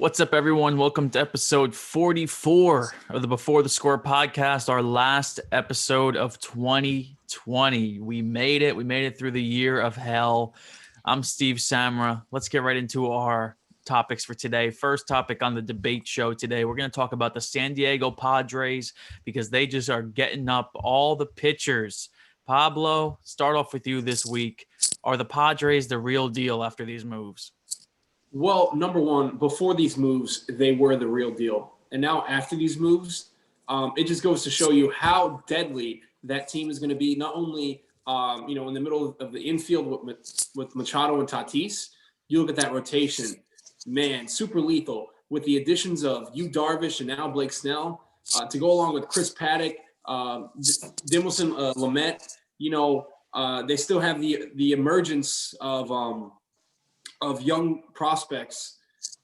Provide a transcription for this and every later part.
What's up, everyone? Welcome to episode 44 of the Before the Score podcast, our last episode of 2020. We made it. We made it through the year of hell. I'm Steve Samra. Let's get right into our topics for today. First topic on the debate show today, we're going to talk about the San Diego Padres because they just are getting up all the pitchers. Pablo, start off with you this week. Are the Padres the real deal after these moves? Well, number one, before these moves, they were the real deal. And now after these moves, it just goes to show you how deadly that team is going to be, not only in the middle of the infield with Machado and Tatis. You look at that rotation, man, super lethal. With the additions of Darvish and now Blake Snell, to go along with Chris Paddock, Dinelson Lamet, they still have the emergence of young prospects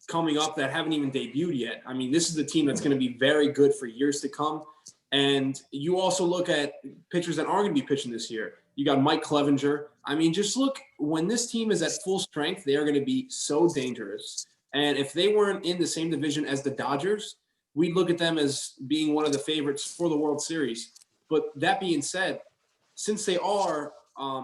coming up that haven't even debuted yet. I mean, this is a team that's going to be very good for years to come. And you also look at pitchers that are going to be pitching this year. You got Mike Clevenger. I mean, just look, when this team is at full strength, they are going to be so dangerous. And if they weren't in the same division as the Dodgers, we'd look at them as being one of the favorites for the World Series. But that being said, since they are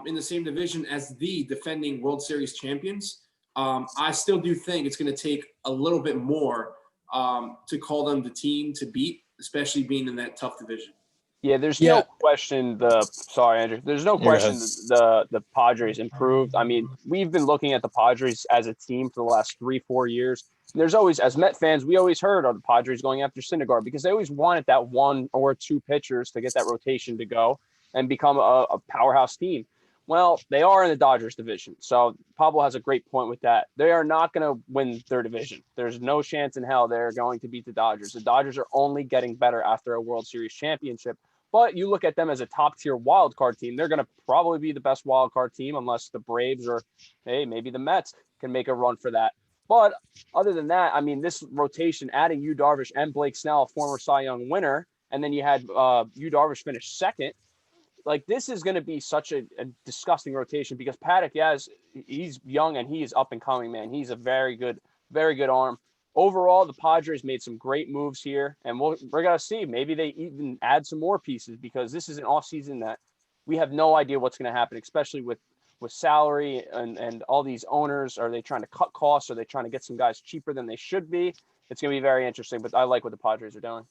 in the same division as the defending World Series champions, I still do think it's going to take a little bit more to call them the team to beat, especially being in that tough division. Yeah, there's no question Andrew. There's no question the Padres improved. I mean, we've been looking at the Padres as a team for the last 3-4 years. And there's always, as Met fans, we always heard of the Padres going after Syndergaard because they always wanted that one or two pitchers to get that rotation to go and become a powerhouse team. Well, they are in the Dodgers division. So Pablo has a great point with that. They are not going to win their division. There's no chance in hell they're going to beat the Dodgers. The Dodgers are only getting better after a World Series championship. But you look at them as a top-tier wild card team. They're going to probably be the best wild card team unless the Braves or, hey, maybe the Mets can make a run for that. But other than that, I mean, this rotation, adding Darvish and Blake Snell, former Cy Young winner, and then you had Darvish finish second. Like, this is going to be such a disgusting rotation because Paddock, he's young and he is up and coming, man. He's a very good arm. Overall, the Padres made some great moves here, and we're going to see. Maybe they even add some more pieces because this is an offseason that we have no idea what's going to happen, especially with salary and all these owners. Are they trying to cut costs? Are they trying to get some guys cheaper than they should be? It's going to be very interesting, but I like what the Padres are doing.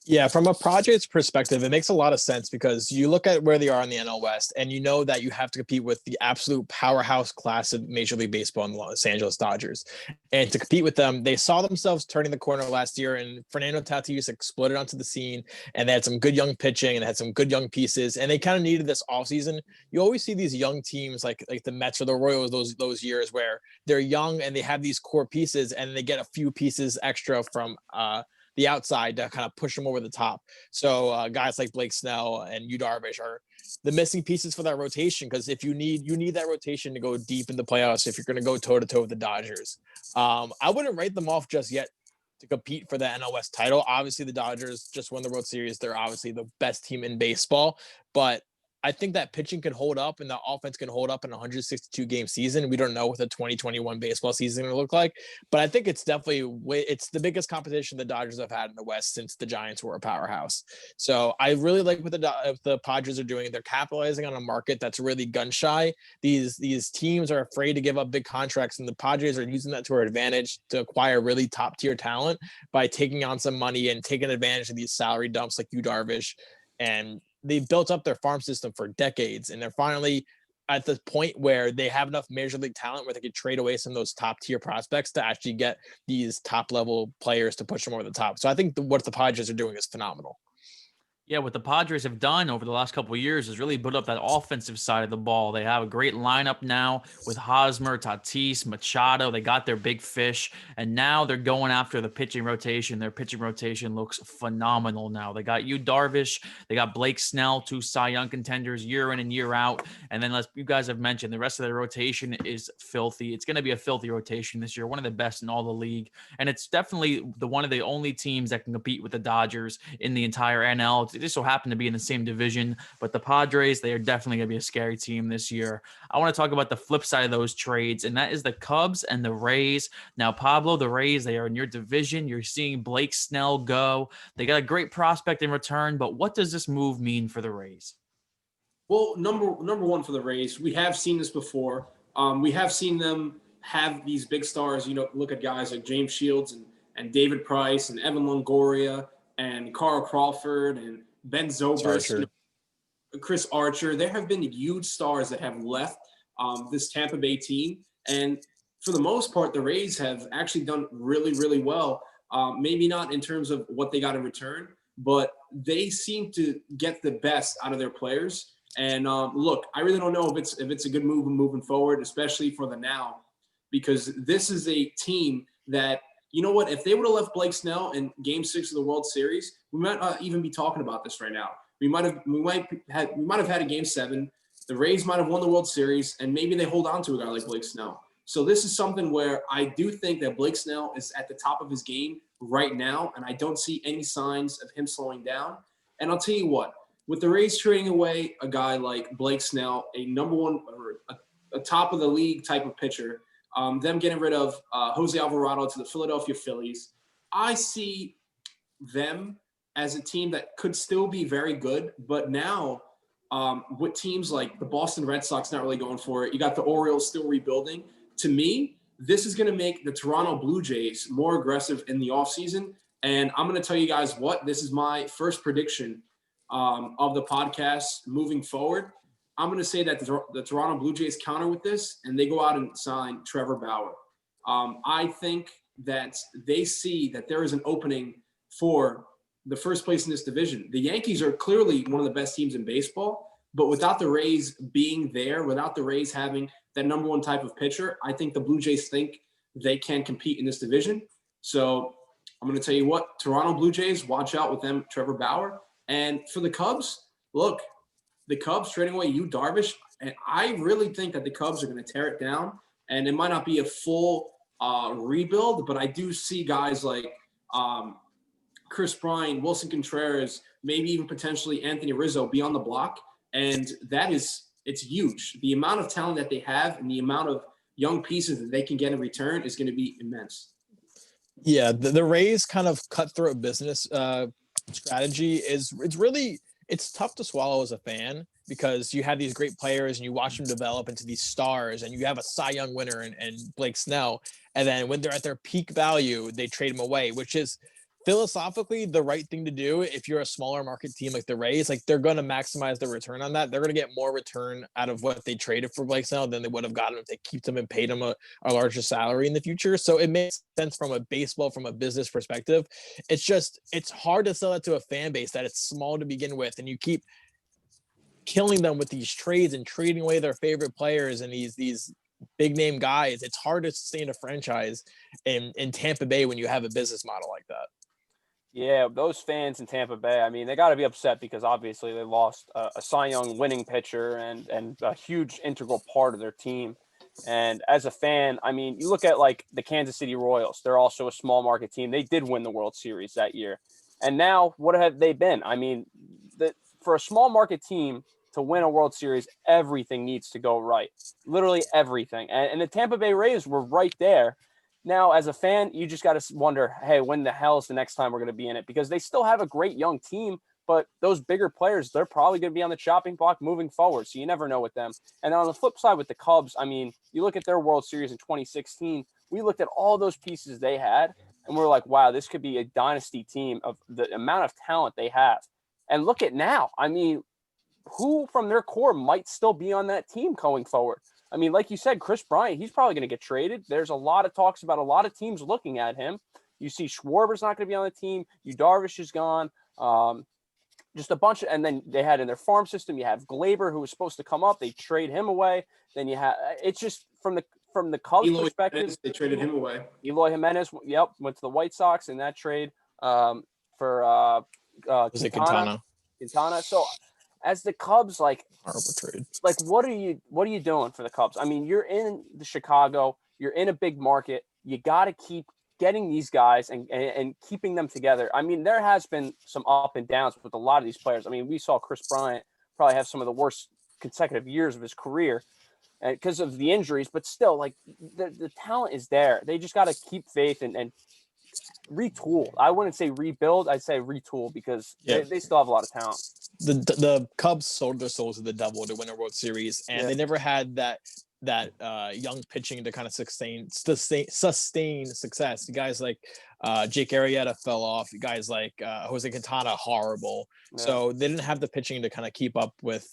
Yeah, from a Padres perspective, it makes a lot of sense because you look at where they are in the NL West and you know that you have to compete with the absolute powerhouse class of Major League Baseball in the Los Angeles Dodgers. And to compete with them, they saw themselves turning the corner last year and Fernando Tatis exploded onto the scene and they had some good young pitching and had some good young pieces. And they kind of needed this offseason. You always see these young teams like the Mets or the Royals those years where they're young and they have these core pieces and they get a few pieces extra from the outside to kind of push them over the top. So guys like Blake Snell and Darvish are the missing pieces for that rotation because if you need that rotation to go deep in the playoffs if you're going to go toe-to-toe with the Dodgers. I wouldn't write them off just yet to compete for the NL West title. Obviously, the Dodgers just won the World Series. They're obviously the best team in baseball, but I think that pitching can hold up and the offense can hold up in a 162-game season. We don't know what the 2021 baseball season will look like, but I think it's it's the biggest competition the Dodgers have had in the West since the Giants were a powerhouse. So I really like what the Padres are doing. They're capitalizing on a market that's really gun shy. These teams are afraid to give up big contracts, and the Padres are using that to their advantage to acquire really top-tier talent by taking on some money and taking advantage of these salary dumps like Darvish. And they've built up their farm system for decades, and they're finally at the point where they have enough major league talent where they could trade away some of those top tier prospects to actually get these top level players to push them over the top. So I think what the Padres are doing is phenomenal. Yeah, what the Padres have done over the last couple of years is really build up that offensive side of the ball. They have a great lineup now with Hosmer, Tatis, Machado. They got their big fish, and now they're going after the pitching rotation. Their pitching rotation looks phenomenal now. They got Darvish, they got Blake Snell, two Cy Young contenders year in and year out. And then, as you guys have mentioned, the rest of their rotation is filthy. It's going to be a filthy rotation this year, one of the best in all the league. And it's definitely one of the only teams that can compete with the Dodgers in the entire NL. They just so happen to be in the same division. But the Padres, they are definitely going to be a scary team this year. I want to talk about the flip side of those trades, and that is the Cubs and the Rays. Now, Pablo, the Rays, they are in your division. You're seeing Blake Snell go. They got a great prospect in return, but what does this move mean for the Rays? Well, number one for the Rays, we have seen this before. We have seen them have these big stars. Look at guys like James Shields and David Price and Evan Longoria and Carl Crawford and Ben Zobrist, Chris Archer. There have been huge stars that have left this Tampa Bay team, and for the most part, the Rays have actually done really, really well. Maybe not in terms of what they got in return, but they seem to get the best out of their players. And look, I really don't know if it's a good move moving forward, especially for the now, because this is a team that, you know what, if they would have left Blake Snell in Game 6 of the World Series, we might not even be talking about this right now. We might have had a Game 7. The Rays might have won the World Series, and maybe they hold on to a guy like Blake Snell. So this is something where I do think that Blake Snell is at the top of his game right now, and I don't see any signs of him slowing down. And I'll tell you what, with the Rays trading away a guy like Blake Snell, a number one or a top of the league type of pitcher, them getting rid of Jose Alvarado to the Philadelphia Phillies, I see them as a team that could still be very good. But now with teams like the Boston Red Sox not really going for it, you got the Orioles still rebuilding. To me, this is going to make the Toronto Blue Jays more aggressive in the offseason. And I'm going to tell you guys what, this is my first prediction of the podcast moving forward. I'm going to say that the Toronto Blue Jays counter with this, and they go out and sign Trevor Bauer. I think that they see that there is an opening for the first place in this division. The Yankees are clearly one of the best teams in baseball, but without the Rays being there, without the Rays having that number one type of pitcher, I think the Blue Jays think they can compete in this division. So I'm going to tell you what, Toronto Blue Jays, watch out with them, Trevor Bauer. And for the Cubs, look, the Cubs trading away Yu Darvish, and I really think that the Cubs are going to tear it down. And it might not be a full rebuild, but I do see guys like Chris Bryant, Wilson Contreras, maybe even potentially Anthony Rizzo be on the block. And it's huge. The amount of talent that they have and the amount of young pieces that they can get in return is going to be immense. Yeah, the Rays kind of cutthroat business strategy it's tough to swallow as a fan, because you have these great players and you watch them develop into these stars, and you have a Cy Young winner and Blake Snell, and then when they're at their peak value, they trade them away, which is philosophically the right thing to do. If you're a smaller market team like the Rays, like, they're going to maximize the return on that. They're going to get more return out of what they traded for Blake Snell than they would have gotten if they kept him and paid him a larger salary in the future. So it makes sense from a business perspective. It's hard to sell that to a fan base that it's small to begin with, and you keep killing them with these trades and trading away their favorite players and these big name guys. It's hard to sustain a franchise in Tampa Bay when you have a business model like that. Yeah, those fans in Tampa Bay, I mean, they got to be upset because obviously they lost a Cy Young winning pitcher and a huge integral part of their team. And as a fan, I mean, you look at like the Kansas City Royals, they're also a small market team. They did win the World Series that year. And now what have they been? I mean, for a small market team to win a World Series, everything needs to go right. Literally everything. And the Tampa Bay Rays were right there. Now, as a fan, you just got to wonder, hey, when the hell is the next time we're going to be in it? Because they still have a great young team, but those bigger players, they're probably going to be on the chopping block moving forward. So you never know with them. And on the flip side with the Cubs, I mean, you look at their World Series in 2016, we looked at all those pieces they had, and we're like, wow, this could be a dynasty team of the amount of talent they have. And look at now. I mean, who from their core might still be on that team going forward? I mean, like you said, Chris Bryant, he's probably going to get traded. There's a lot of talks about a lot of teams looking at him. You see Schwarber's not going to be on the team. Yu Darvish is gone. Just a bunch of, and then they had in their farm system, you have Glaber, who was supposed to come up. They trade him away. Then you have, it's just from the Cubs perspective. Jimenez, they traded him away. Eloy Jimenez, went to the White Sox in that trade for Quintana. So as the Cubs, like, Horrible trade. Like, what are you doing for the Cubs? I mean, you're in the Chicago, you're in a big market. You got to keep getting these guys and keeping them together. I mean, there has been some up and downs with a lot of these players. I mean, we saw Chris Bryant probably have some of the worst consecutive years of his career because of the injuries, but still, like, the talent is there. They just got to keep faith and retool. I wouldn't say rebuild. I'd say retool because they still have a lot of talent. The Cubs sold their souls to the devil to win a World Series, and they never had that young pitching to kind of sustain success. Guys like Jake Arrieta fell off. Guys like Jose Quintana, horrible. Yeah. So they didn't have the pitching to kind of keep up with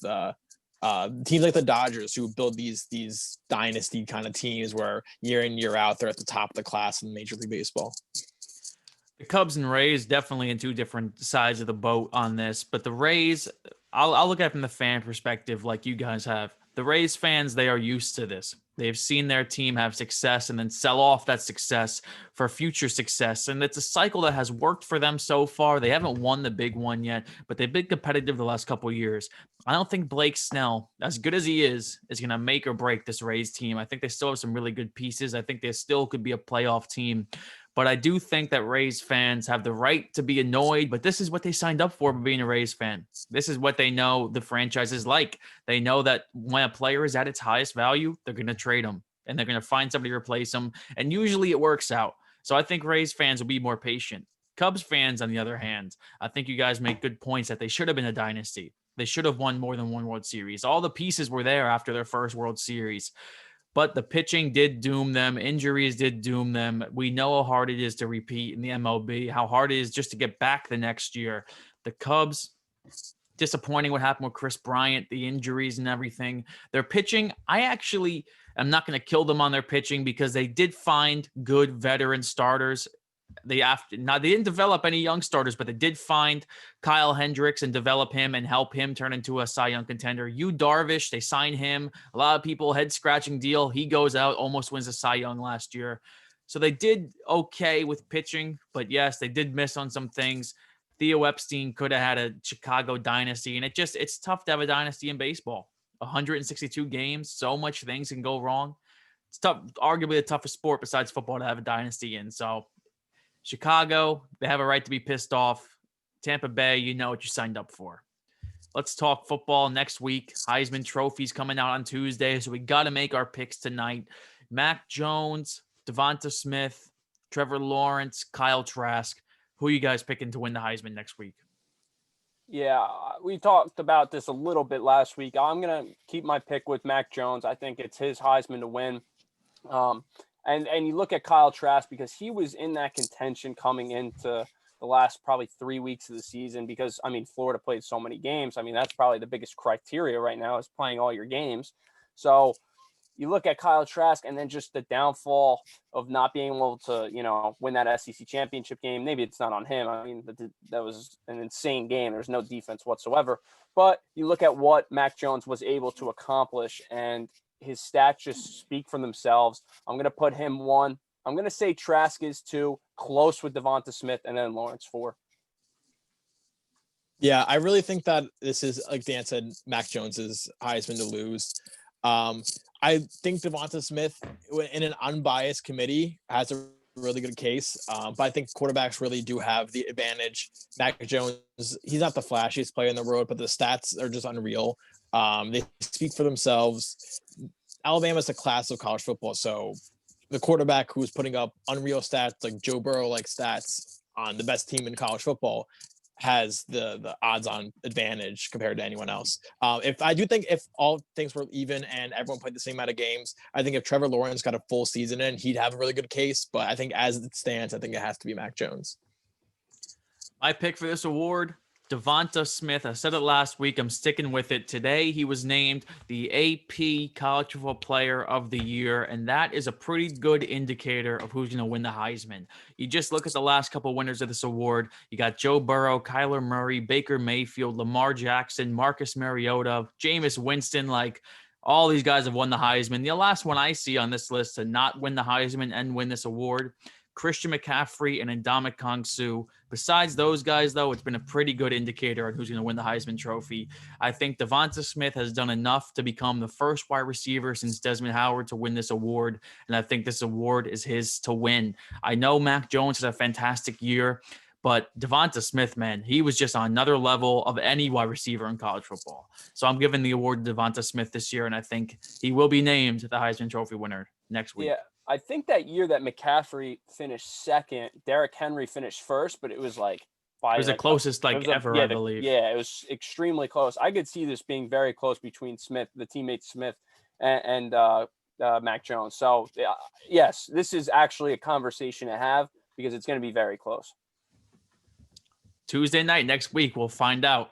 teams like the Dodgers, who build these dynasty kind of teams where year in, year out, they're at the top of the class in Major League Baseball. The Cubs and Rays definitely in two different sides of the boat on this, but the Rays, I'll look at it from the fan perspective like you guys have. The Rays fans, they are used to this. They've seen their team have success and then sell off that success for future success. And it's a cycle that has worked for them so far. They haven't won the big one yet, but they've been competitive the last couple of years. I don't think Blake Snell, as good as he is going to make or break this Rays team. I think they still have some really good pieces. I think they still could be a playoff team. But I do think that Rays fans have the right to be annoyed, but this is what they signed up for being a Rays fan. This is what they know the franchise is like. They know that when a player is at its highest value, they're going to trade him, and they're going to find somebody to replace him, and usually it works out. So I think Rays fans will be more patient. Cubs fans, on the other hand, I think you guys make good points that they should have been a dynasty. They should have won more than one World Series. All the pieces were there after their first World Series. But the pitching did doom them. Injuries did doom them. We know how hard it is to repeat in the MLB, how hard it is just to get back the next year. The Cubs, disappointing what happened with Chris Bryant, the injuries and everything. Their pitching, I actually am not going to kill them on their pitching because they did find good veteran starters. They didn't develop any young starters, but they did find Kyle Hendricks and develop him and help him turn into a Cy Young contender. Yu Darvish, they signed him. A lot of people head-scratching deal. He goes out, almost wins a Cy Young last year. So they did okay with pitching, but yes, they did miss on some things. Theo Epstein could have had a Chicago dynasty, and it's tough to have a dynasty in baseball. 162 games, so much things can go wrong. It's tough, arguably the toughest sport besides football to have a dynasty in. So Chicago, they have a right to be pissed off. Tampa Bay, you know what you signed up for. Let's talk football next week. Heisman Trophy's coming out on Tuesday, so we got to make our picks tonight. Mac Jones, Devonta Smith, Trevor Lawrence, Kyle Trask. Who are you guys picking to win the Heisman next week? Yeah, we talked about this a little bit last week. I'm going to keep my pick with Mac Jones. I think it's his Heisman to win. And you look at Kyle Trask because he was in that contention coming into the last probably 3 weeks of the season because, I mean, Florida played so many games. I mean, that's probably the biggest criteria right now is playing all your games. So you look at Kyle Trask and then just the downfall of not being able to, win that SEC championship game. Maybe it's not on him. I mean, that was an insane game. There's no defense whatsoever. But you look at what Mac Jones was able to accomplish, and his stats just speak for themselves. I'm going to put him 1. I'm going to say Trask is 2, close with Devonta Smith, and then Lawrence 4. Yeah, I really think that this is, like Dan said, Mac Jones's Heisman to lose. I think Devonta Smith, in an unbiased committee, has a really good case. But I think quarterbacks really do have the advantage. Mac Jones, he's not the flashiest player in the world, but the stats are just unreal. They speak for themselves. Alabama's a class of college football, so the quarterback who's putting up unreal stats, like Joe Burrow-like stats on the best team in college football, has the odds-on advantage compared to anyone else. If all things were even and everyone played the same amount of games, I think if Trevor Lawrence got a full season in, he'd have a really good case. But I think as it stands, I think it has to be Mac Jones. My pick for this award, Devonta Smith. I said it last week. I'm sticking with it. Today, he was named the AP College Football Player of the Year, and that is a pretty good indicator of who's going to win the Heisman. You just look at the last couple winners of this award. You got Joe Burrow, Kyler Murray, Baker Mayfield, Lamar Jackson, Marcus Mariota, Jameis Winston. Like, all these guys have won the Heisman. The last one I see on this list to not win the Heisman and win this award, Christian McCaffrey and Ndamukong Suh. Besides those guys, though, it's been a pretty good indicator on who's going to win the Heisman Trophy. I think Devonta Smith has done enough to become the first wide receiver since Desmond Howard to win this award, and I think this award is his to win. I know Mac Jones had a fantastic year, but Devonta Smith, man, he was just on another level of any wide receiver in college football. So I'm giving the award to Devonta Smith this year, and I think he will be named the Heisman Trophy winner next week. Yeah, I think that year that McCaffrey finished second, Derrick Henry finished first, but it was like by It was the closest ever, I believe. Yeah, it was extremely close. I could see this being very close between Smith, the teammate Smith, and Mac Jones. So yes, this is actually a conversation to have because it's going to be very close. Tuesday night next week, we'll find out.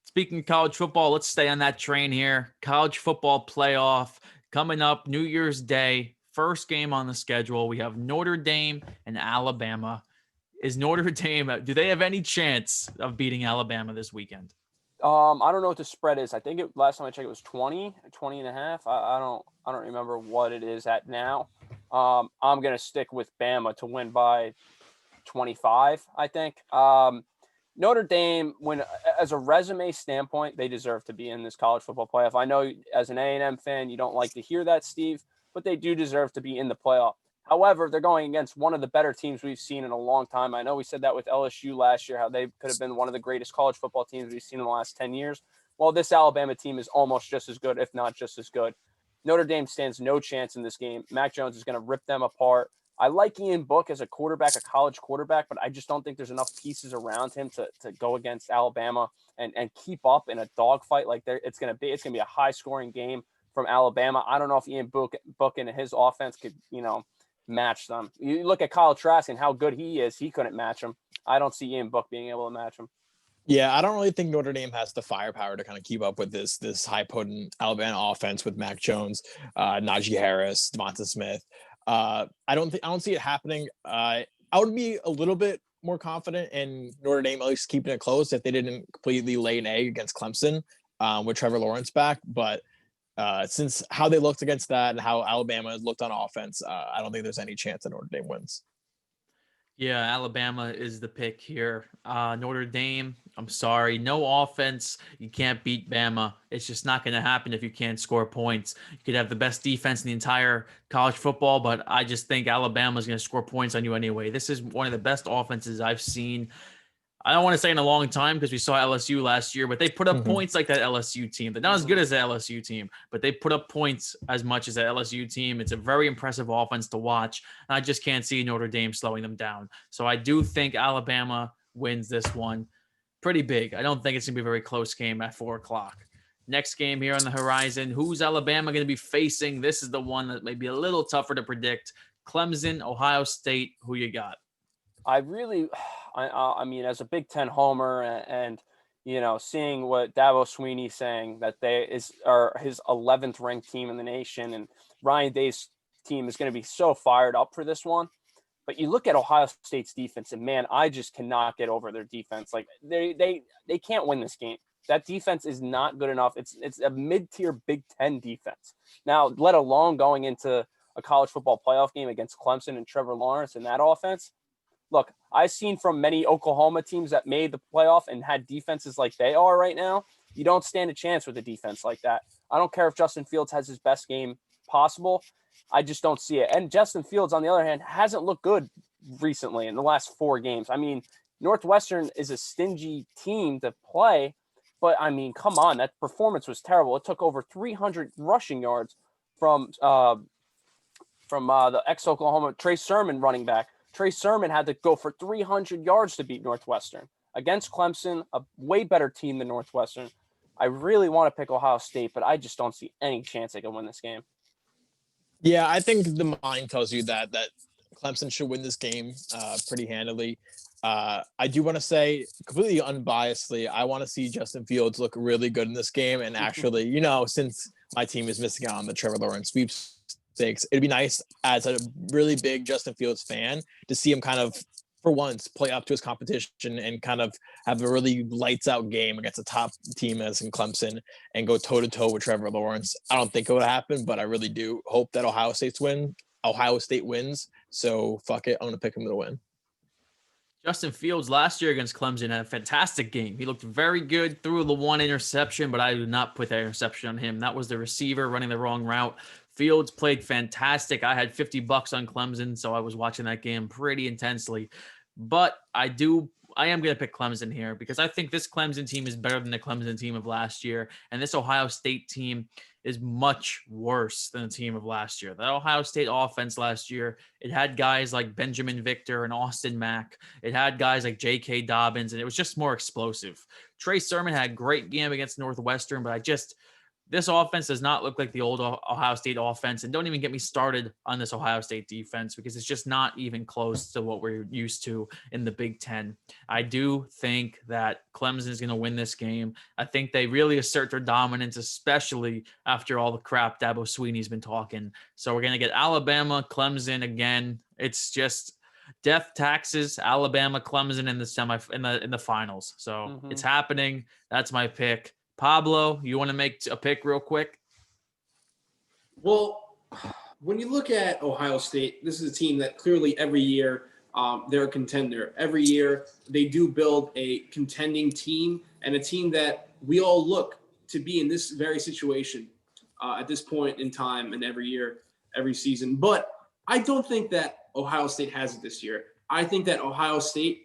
Speaking of college football, let's stay on that train here. College football playoff coming up New Year's Day. First game on the schedule. We have Notre Dame and Alabama. Is Notre Dame, do they have any chance of beating Alabama this weekend? I don't know what the spread is. I think last time I checked it was 20 and a half. I don't remember what it is at now. I'm going to stick with Bama to win by 25, I think. Notre Dame, as a resume standpoint, they deserve to be in this college football playoff. I know as an A&M fan, you don't like to hear that, Steve, but they do deserve to be in the playoff. However, they're going against one of the better teams we've seen in a long time. I know we said that with LSU last year, how they could have been one of the greatest college football teams we've seen in the last 10 years. Well, this Alabama team is almost just as good, if not just as good. Notre Dame stands no chance in this game. Mac Jones is going to rip them apart. I like Ian Book as a quarterback, a college quarterback, but I just don't think there's enough pieces around him to go against Alabama and keep up in a dogfight like there. It's gonna be a high scoring game from Alabama. I don't know if Ian Book and his offense could, match them. You look at Kyle Trask and how good he is, he couldn't match him. I don't see Ian Book being able to match him. Yeah, I don't really think Notre Dame has the firepower to kind of keep up with this high potent Alabama offense with Mac Jones, Najee Harris, Devonta Smith. I don't see it happening. I would be a little bit more confident in Notre Dame at least keeping it close if they didn't completely lay an egg against Clemson with Trevor Lawrence back. But since how they looked against that and how Alabama has looked on offense, I don't think there's any chance that Notre Dame wins. Yeah, Alabama is the pick here. Notre Dame, I'm sorry, no offense. You can't beat Bama. It's just not going to happen if you can't score points. You could have the best defense in the entire college football, but I just think Alabama is going to score points on you anyway. This is one of the best offenses I've seen. I don't want to say in a long time because we saw LSU last year, but they put up points like that LSU team. They're not as good as the LSU team, but they put up points as much as the LSU team. It's a very impressive offense to watch. And I just can't see Notre Dame slowing them down. So I do think Alabama wins this one pretty big. I don't think it's going to be a very close game at 4:00. Next game here on the horizon, who's Alabama going to be facing? This is the one that may be a little tougher to predict. Clemson, Ohio State, who you got? I mean, as a Big Ten homer and seeing what Dabo Sweeney saying that they are his 11th ranked team in the nation, and Ryan Day's team is going to be so fired up for this one. But you look at Ohio State's defense, and man, I just cannot get over their defense. Like they can't win this game. That defense is not good enough. It's a mid-tier Big Ten defense. Now, let alone going into a college football playoff game against Clemson and Trevor Lawrence and that offense. Look, I've seen from many Oklahoma teams that made the playoff and had defenses like they are right now. You don't stand a chance with a defense like that. I don't care if Justin Fields has his best game possible. I just don't see it. And Justin Fields, on the other hand, hasn't looked good recently in the last 4 games. I mean, Northwestern is a stingy team to play, but I mean, come on, that performance was terrible. It took over 300 rushing yards from the ex-Oklahoma Trey Sermon running back. Trey Sermon had to go for 300 yards to beat Northwestern against Clemson, a way better team than Northwestern. I really want to pick Ohio State, but I just don't see any chance they can win this game. Yeah, I think the mind tells you that Clemson should win this game pretty handily. I do want to say, completely unbiasedly, I want to see Justin Fields look really good in this game. And actually, since my team is missing out on the Trevor Lawrence sweepstakes, it'd be nice as a really big Justin Fields fan to see him kind of, for once, play up to his competition and kind of have a really lights out game against a top team as in Clemson and go toe to toe with Trevor Lawrence. I don't think it would happen, but I really do hope that Ohio State wins So fuck it, I'm gonna pick him to win. Justin Fields last year against Clemson had a fantastic game. He looked very good, threw the one interception, but I do not put that interception on him. That was the receiver running the wrong route. Fields played fantastic. I had $50 on Clemson, so I was watching that game pretty intensely. But I am going to pick Clemson here because I think this Clemson team is better than the Clemson team of last year. And this Ohio State team is much worse than the team of last year. That Ohio State offense last year, it had guys like Benjamin Victor and Austin Mack. It had guys like J.K. Dobbins, and it was just more explosive. Trey Sermon had a great game against Northwestern, but this offense does not look like the old Ohio State offense. And don't even get me started on this Ohio State defense because it's just not even close to what we're used to in the Big Ten. I do think that Clemson is going to win this game. I think they really assert their dominance, especially after all the crap Dabo Swinney's been talking. So we're going to get Alabama, Clemson again. It's just death taxes, Alabama, Clemson in the finals. So It's happening. That's my pick. Pablo, you want to make a pick real quick? Well, when you look at Ohio State, this is a team that clearly every year they're a contender. Every year they do build a contending team and a team that we all look to be in this very situation at this point in time and every year, every season. But I don't think that Ohio State has it this year. I think that Ohio State,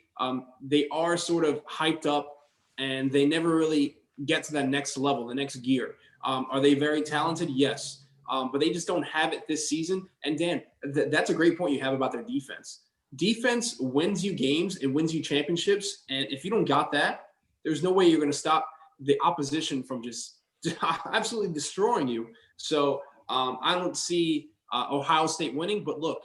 they are sort of hyped up and they never really get to that next level, the next gear. Are they very talented? Yes. But they just don't have it this season. And Dan, that's a great point you have about their defense. Defense wins you games, it wins you championships. And if you don't got that, there's no way you're going to stop the opposition from just absolutely destroying you. So I don't see Ohio State winning. But look,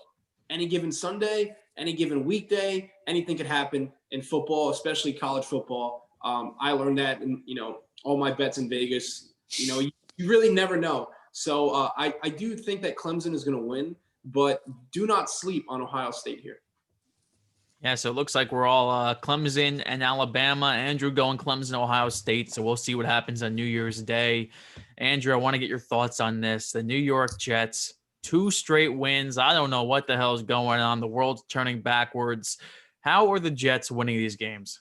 any given Sunday, any given weekday, anything could happen in football, especially college football. I learned that in, all my bets in Vegas. You really never know. So I do think that Clemson is going to win, but do not sleep on Ohio State here. Yeah, so it looks like we're all Clemson and Alabama. Andrew going Clemson, Ohio State. So we'll see what happens on New Year's Day. Andrew, I want to get your thoughts on this. The New York Jets, 2 straight wins. I don't know what the hell is going on. The world's turning backwards. How are the Jets winning these games?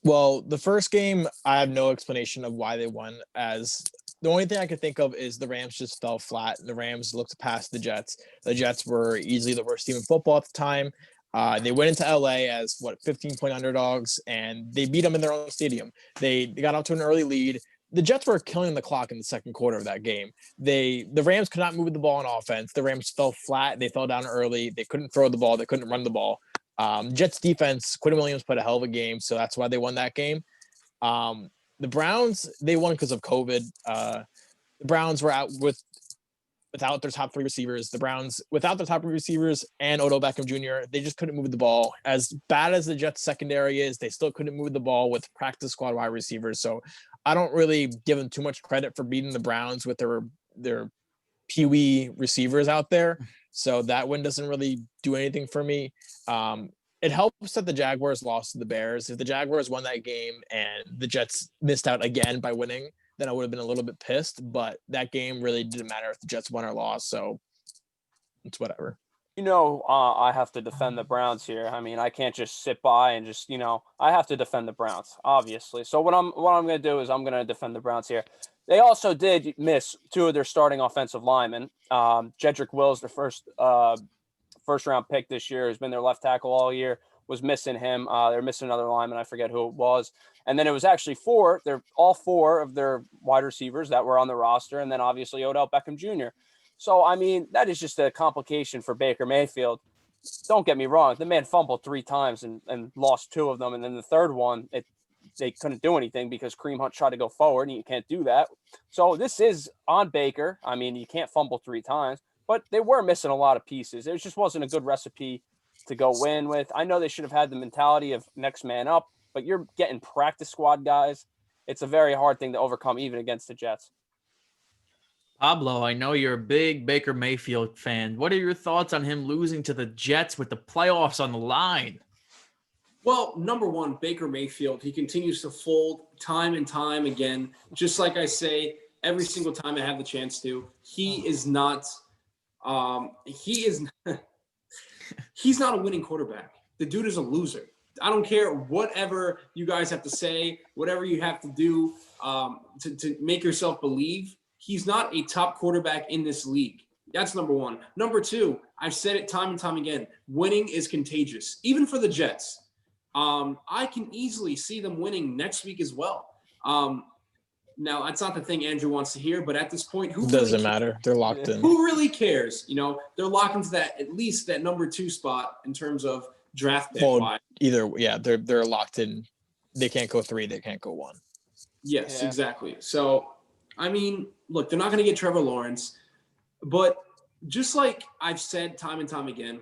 Well, the first game, I have no explanation of why they won, as the only thing I could think of is the Rams just fell flat. The Rams looked past the Jets. The Jets were easily the worst team in football at the time. They went into LA as 15-point underdogs, and they beat them in their own stadium. They got out to an early lead. The Jets were killing the clock in the second quarter of that game. The Rams could not move the ball on offense. The Rams fell flat. They fell down early. They couldn't throw the ball. They couldn't run the ball. Jets defense, Quinn Williams put a hell of a game, so that's why they won that game. The Browns, they won because of COVID. The Browns were out without their top 3 receivers. The Browns, without their top 3 receivers and Odell Beckham Jr., they just couldn't move the ball. As bad as the Jets secondary is, they still couldn't move the ball with practice squad wide receivers. So I don't really give them too much credit for beating the Browns with their peewee receivers out there. So that win doesn't really do anything for me. It helps that the Jaguars lost to the Bears. If the Jaguars won that game and the Jets missed out again by winning, then I would have been a little bit pissed. But that game really didn't matter if the Jets won or lost. So it's whatever. I have to defend the Browns here. I mean, I can't just sit by and just, I have to defend the Browns, obviously. So what I'm going to do is I'm going to defend the Browns here. They also did miss 2 of their starting offensive linemen. Jedrick Wills, their first round pick this year, who's been their left tackle all year, was missing him. They're missing another lineman. I forget who it was. And then it was actually all 4 of their wide receivers that were on the roster. And then obviously Odell Beckham Jr. So, I mean, that is just a complication for Baker Mayfield. Don't get me wrong. The man fumbled 3 times and lost 2 of them. And then the third one, they couldn't do anything because Kareem Hunt tried to go forward, and you can't do that. So this is on Baker. I mean, you can't fumble 3 times, but they were missing a lot of pieces. It just wasn't a good recipe to go win with. I know they should have had the mentality of next man up, but you're getting practice squad guys. It's a very hard thing to overcome, even against the Jets. Pablo, I know you're a big Baker Mayfield fan. What are your thoughts on him losing to the Jets with the playoffs on the line? Well, number one, Baker Mayfield, he continues to fold time and time again. Just like I say, every single time I have the chance to, he is not he's not a winning quarterback. The dude is a loser. I don't care whatever you guys have to say, whatever you have to do to make yourself believe. He's not a top quarterback in this league. That's number one. Number two, I've said it time and time again, winning is contagious, even for the Jets. I can easily see them winning next week as well. Now, that's not the thing Andrew wants to hear, but at this point, who Doesn't really matter. They're locked in. Who really cares? You know, they're locked into that, at least that number 2 spot in terms of draft pick. Well, they're locked in. They can't go 3. They can't go 1. Yes, exactly. So, I mean, look, they're not going to get Trevor Lawrence, but just like I've said time and time again,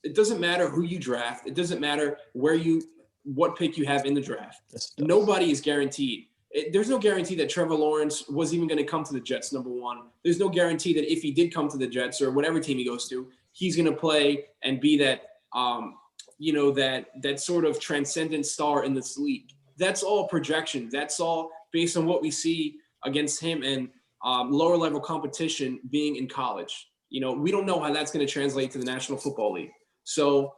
it doesn't matter who you draft. It doesn't matter what pick you have in the draft. Nobody is guaranteed. There's no guarantee that Trevor Lawrence was even going to come to the Jets, number one. There's no guarantee that if he did come to the Jets or whatever team he goes to, he's going to play and be that, that sort of transcendent star in this league. That's all projection. That's all based on what we see against him and lower level competition being in college. You know, we don't know how that's going to translate to the National Football League. So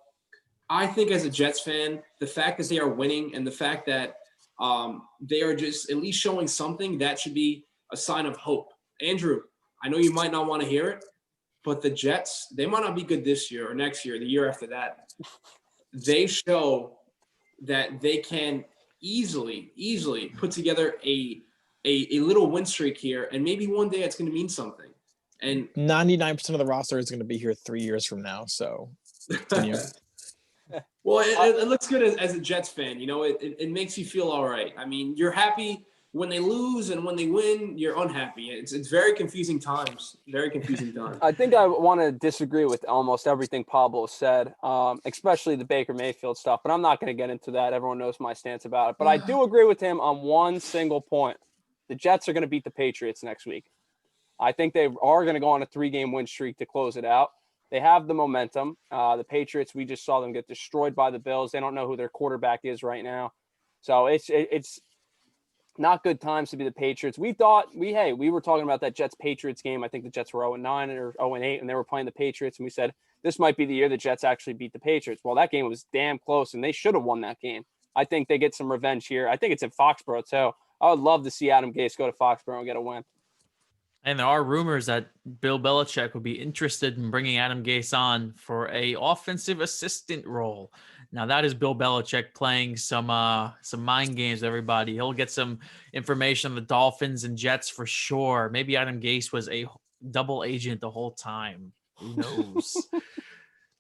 I think as a Jets fan, the fact that they are winning and the fact that they are just at least showing something, that should be a sign of hope. Andrew, I know you might not want to hear it, but the Jets, they might not be good this year or next year, the year after that. They show that they can easily put together a little win streak here, and maybe one day it's going to mean something. And 99% of the roster is going to be here 3 years from now. So, well, it looks good as a Jets fan. You know, it makes you feel all right. I mean, you're happy when they lose, and when they win, you're unhappy. It's very confusing times. Very confusing times. I think I want to disagree with almost everything Pablo said, especially the Baker Mayfield stuff. But I'm not going to get into that. Everyone knows my stance about it. But I do agree with him on one single point. The Jets are going to beat the Patriots next week. I think they are going to go on a 3-game win streak to close it out. They have the momentum. The Patriots, we just saw them get destroyed by the Bills. They don't know who their quarterback is right now. So it's not good times to be the Patriots. We thought we were talking about that Jets-Patriots game. I think the Jets were 0-9 or 0-8, and they were playing the Patriots. And we said, this might be the year the Jets actually beat the Patriots. Well, that game was damn close, and they should have won that game. I think they get some revenge here. I think it's in Foxborough, too. I would love to see Adam Gase go to Foxborough and get a win. And there are rumors that Bill Belichick would be interested in bringing Adam Gase on for a offensive assistant role. Now that is Bill Belichick playing some mind games with everybody. He'll get some information on the Dolphins and Jets for sure. Maybe Adam Gase was a double agent the whole time. Who knows?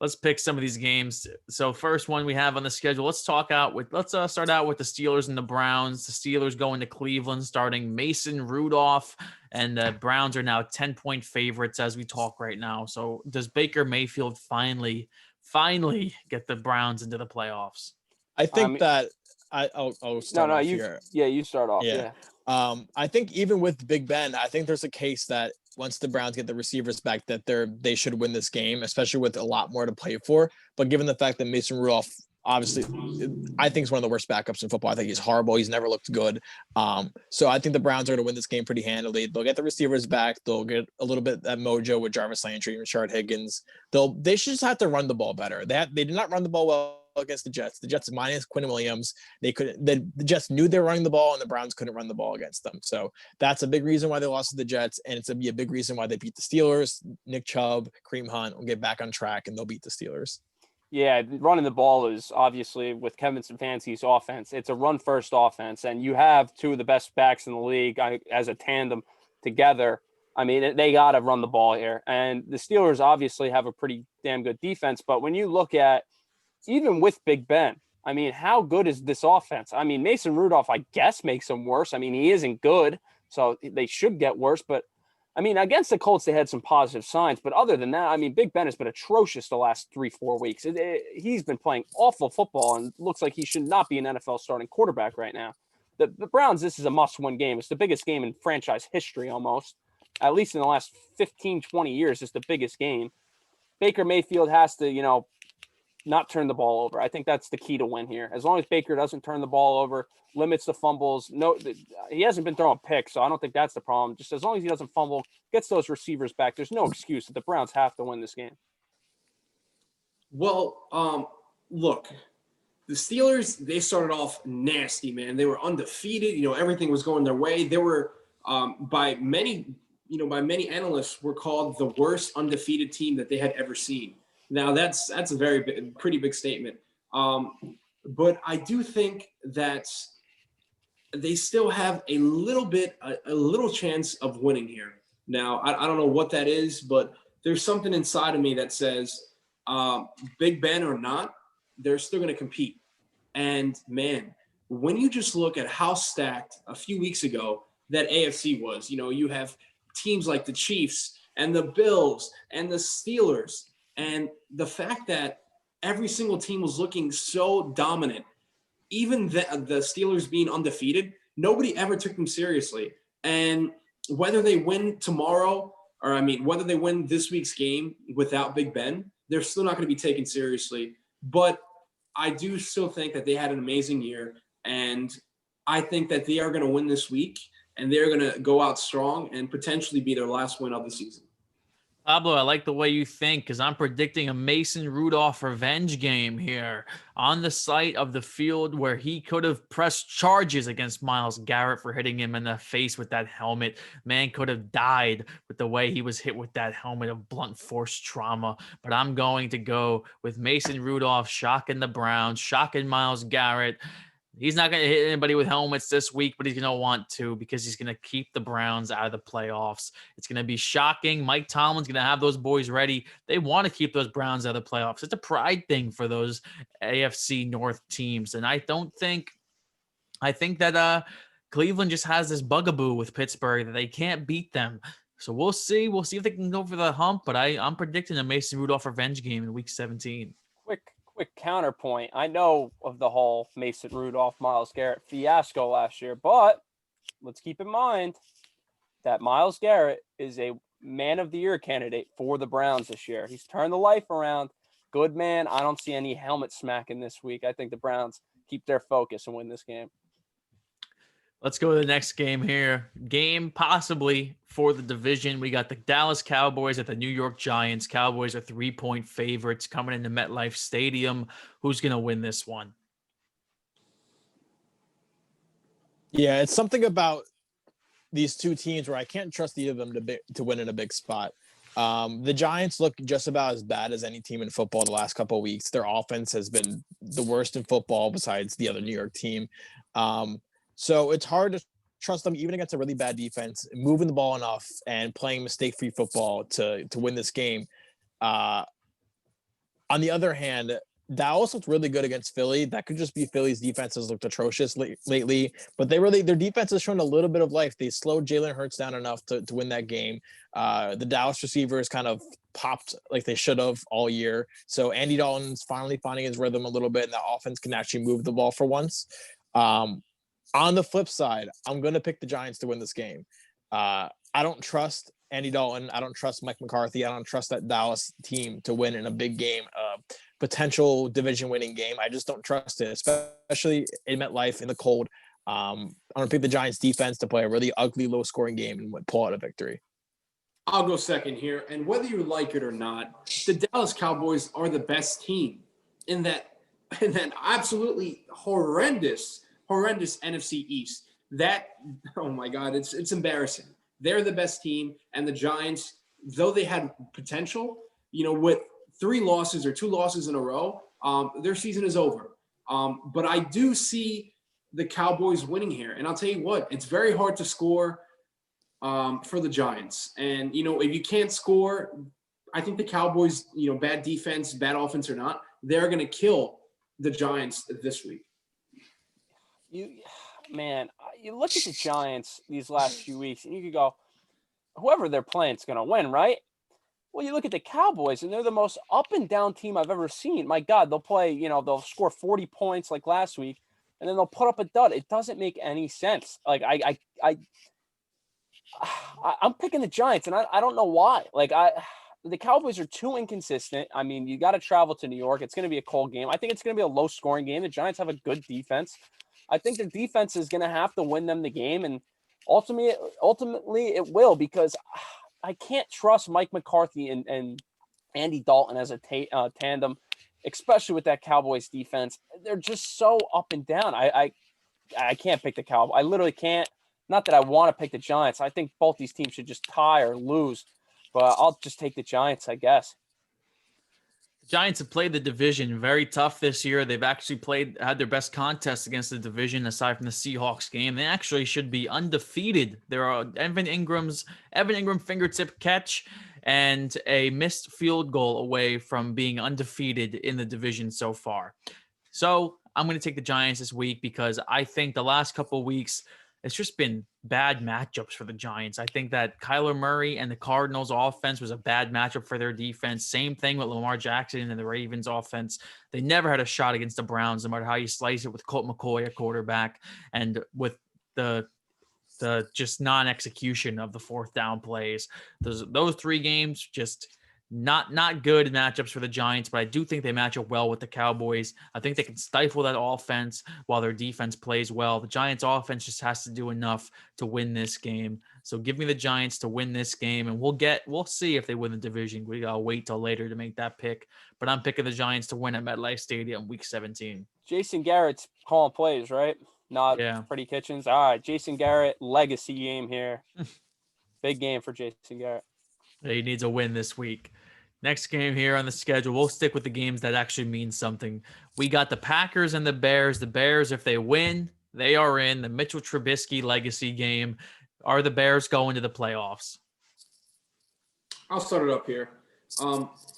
Let's pick some of these games. So first one we have on the schedule. Let's start out with the Steelers and the Browns. The Steelers going to Cleveland, starting Mason Rudolph, and the Browns are now 10-point favorites as we talk right now. So does Baker Mayfield finally get the Browns into the playoffs? I think I'll start off here. Yeah, you start off. Yeah. I think even with Big Ben, I think there's a case that once the Browns get the receivers back, that they should win this game, especially with a lot more to play for. But given the fact that Mason Rudolph, obviously, I think is one of the worst backups in football. I think he's horrible. He's never looked good. So I think the Browns are going to win this game pretty handily. They'll get the receivers back. They'll get a little bit that mojo with Jarvis Landry and Rashard Higgins. They should just have to run the ball better. They did not run the ball well against the Jets. The Jets minus Quinn Williams. The Jets knew they were running the ball, and the Browns couldn't run the ball against them. So that's a big reason why they lost to the Jets, and it's going to be a big reason why they beat the Steelers. Nick Chubb, Kareem Hunt will get back on track, and they'll beat the Steelers. Yeah, running the ball is obviously with Kevin Stefanski's offense. It's a run-first offense, and you have two of the best backs in the league as a tandem together. I mean, they got to run the ball here. And the Steelers obviously have a pretty damn good defense, but when you look at even with Big Ben, I mean, how good is this offense? I mean, Mason Rudolph, I guess, makes them worse. I mean, he isn't good, so they should get worse. But, I mean, against the Colts, they had some positive signs. But other than that, I mean, Big Ben has been atrocious the last 3-4 weeks. He's been playing awful football and looks like he should not be an NFL starting quarterback right now. The Browns, this is a must-win game. It's the biggest game in franchise history almost. At least in the last 15, 20 years, it's the biggest game. Baker Mayfield has to, not turn the ball over. I think that's the key to win here. As long as Baker doesn't turn the ball over, limits the fumbles. No, he hasn't been throwing picks, so I don't think that's the problem. Just as long as he doesn't fumble, gets those receivers back, there's no excuse that the Browns have to win this game. Well, look, the Steelers, they started off nasty, man. They were undefeated. Everything was going their way. They were, by many analysts, were called the worst undefeated team that they had ever seen. Now, that's a pretty big statement. But I do think that they still have a little chance of winning here. Now, I don't know what that is, but there's something inside of me that says, Big Ben or not, they're still going to compete. And man, when you just look at how stacked a few weeks ago that AFC was, you have teams like the Chiefs and the Bills and the Steelers, and the fact that every single team was looking so dominant, even the Steelers being undefeated, nobody ever took them seriously. And whether they win tomorrow, whether they win this week's game without Big Ben, they're still not going to be taken seriously. But I do still think that they had an amazing year, and I think that they are going to win this week, and they're going to go out strong and potentially be their last win of the season. Pablo, I like the way you think because I'm predicting a Mason Rudolph revenge game here on the site of the field where he could have pressed charges against Myles Garrett for hitting him in the face with that helmet. Man could have died with the way he was hit with that helmet of blunt force trauma. But I'm going to go with Mason Rudolph shocking the Browns, shocking Myles Garrett. He's not going to hit anybody with helmets this week, but he's going to want to because he's going to keep the Browns out of the playoffs. It's going to be shocking. Mike Tomlin's going to have those boys ready. They want to keep those Browns out of the playoffs. It's a pride thing for those AFC North teams. And I think that Cleveland just has this bugaboo with Pittsburgh that they can't beat them. So we'll see. We'll see if they can go for the hump, but I'm predicting a Mason Rudolph revenge game in week 17. Quick counterpoint. I know of the whole Mason Rudolph, Myles Garrett fiasco last year, but let's keep in mind that Myles Garrett is a man of the year candidate for the Browns this year. He's turned the life around. Good man. I don't see any helmet smacking this week. I think the Browns keep their focus and win this game. Let's go to the next game here. Game possibly for the division. We got the Dallas Cowboys at the New York Giants. Cowboys are 3-point favorites coming into MetLife Stadium. Who's going to win this one? Yeah, it's something about these two teams where I can't trust either of them to win in a big spot. The Giants look just about as bad as any team in football the last couple of weeks. Their offense has been the worst in football besides the other New York team. So it's hard to trust them even against a really bad defense, moving the ball enough and playing mistake-free football to win this game. On the other hand, Dallas looked really good against Philly. That could just be Philly's defense has looked atrocious lately, but their defense has shown a little bit of life. They slowed Jalen Hurts down enough to win that game. The Dallas receivers kind of popped like they should have all year. So Andy Dalton's finally finding his rhythm a little bit, and that offense can actually move the ball for once. On the flip side, I'm going to pick the Giants to win this game. I don't trust Andy Dalton. I don't trust Mike McCarthy. I don't trust that Dallas team to win in a big game, potential division-winning game. I just don't trust it, especially in MetLife in the cold. I'm going to pick the Giants defense to play a really ugly, low-scoring game and pull out a victory. I'll go second here. And whether you like it or not, the Dallas Cowboys are the best team in that absolutely horrendous NFC East. Oh my God, it's embarrassing. They're the best team, and the Giants, though they had potential, with 3 losses or 2 losses in a row, their season is over. But I do see the Cowboys winning here, and I'll tell you what, it's very hard to score for the Giants. And if you can't score, I think the Cowboys, bad defense, bad offense or not, they're going to kill the Giants this week. You look at the Giants these last few weeks, and you could go, whoever they're playing is going to win, right? Well, you look at the Cowboys, and they're the most up and down team I've ever seen. My God, they'll play, they'll score 40 points like last week, and then they'll put up a dud. It doesn't make any sense. Like I'm picking the Giants, and I don't know why. The Cowboys are too inconsistent. I mean, you got to travel to New York. It's going to be a cold game. I think it's going to be a low-scoring game. The Giants have a good defense. I think the defense is going to have to win them the game, and ultimately it will, because I can't trust Mike McCarthy and Andy Dalton as a tandem. especially with that Cowboys defense. They're just so up and down. I can't pick the Cowboys. I literally can't. Not that I want to pick the Giants. I think both these teams should just tie or lose, but I'll just take the Giants, I guess. The Giants have played the division very tough this year. They've actually had their best contest against the division aside from the Seahawks game. They actually should be undefeated. There are Evan Ingram fingertip catch and a missed field goal away from being undefeated in the division so far. So I'm going to take the Giants this week because I think the last couple of weeks, it's just been bad matchups for the Giants. I think that Kyler Murray and the Cardinals offense was a bad matchup for their defense. Same thing with Lamar Jackson and the Ravens offense. They never had a shot against the Browns, no matter how you slice it, with Colt McCoy at quarterback and with the just non-execution of the fourth down plays. Those 3 games just not good matchups for the Giants, but I do think they match up well with the Cowboys. I think they can stifle that offense while their defense plays well. The Giants offense just has to do enough to win this game. So give me the Giants to win this game, and we'll see if they win the division. We gotta wait till later to make that pick. But I'm picking the Giants to win at MetLife Stadium week 17. Jason Garrett's calling plays, right? Not Freddie Kitchens. All right, Jason Garrett, legacy game here. Big game for Jason Garrett. He needs a win this week. Next game here on the schedule, we'll stick with the games that actually mean something. We got the Packers and the Bears. The Bears, if they win, they are in the Mitchell Trubisky legacy game. Are the Bears going to the playoffs? I'll start it up here.